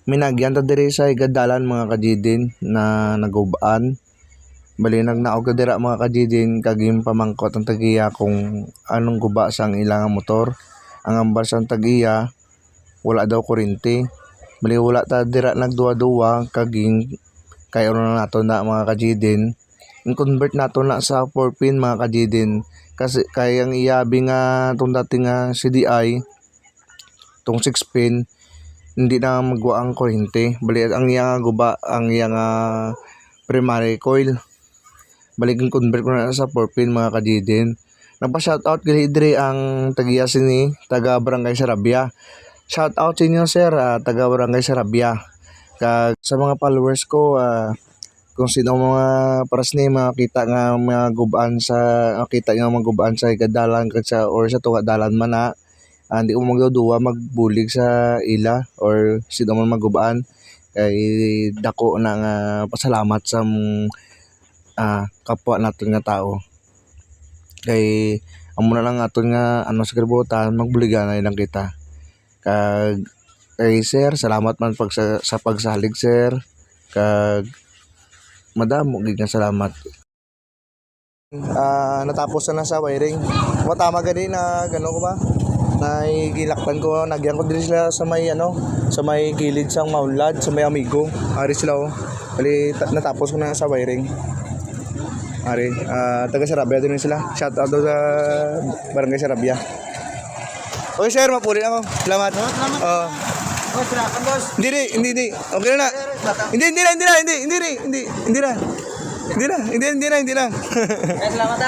Minagyan ta diri sa igadalan mga kajidin na nagubaan. Bali nagnaog ka dira mga kajidin kaging pamangkot ang tagiya kung anong guba sang ilang motor. Ang ambar sang tagiya wala daw kuryente. Bali wala ta dira nagduwa-duwa kaging kaya na nato na mga kajidin. I-convert nato na sa 4-pin mga kajidin kasi kayang iyabi nga itong dating CDI itong 6-pin hindi na magwa ang kuryente. Bali ang iya guba ang iya primary coil. Balik ang convert ko na sa 4-pin mga kajidin. Nagpa-shoutout gali diri ang tagiya sini taga Barangay Sarabia. Shoutout sa inyo sir, taga Barangay Sarabia. Kag sa mga followers ko kung sino mga paras ni makita nga mga gubaan sa makita nga mga gubaan sa igadalan kag sa or sa tunga dalan man na hindi ko magduduwa magbulig sa ila or sino man magubaan kay dako na nga pasalamat sa kapwa natin nga tao kay amo na lang aton nga sa kalibutan magbuligan na lang kita kag kay sir salamat man sa pagsalig sir kag madamo gid nga salamat. Natapos na sa wiring. Tama gani na gano ko ba? Naigilaktan ko, nagyan ko din sila sa may sa may gilid sang maulad, sa may amigo. Ari sila Bali natapos ko na sa wiring. Ari, taga Sarabia din sila. Shout out sa Barangay Sarabia. Okay sir, mapuli ako. Salamat. Oh, silakan boss. Hindi. Okay na. Hindi na. Salamat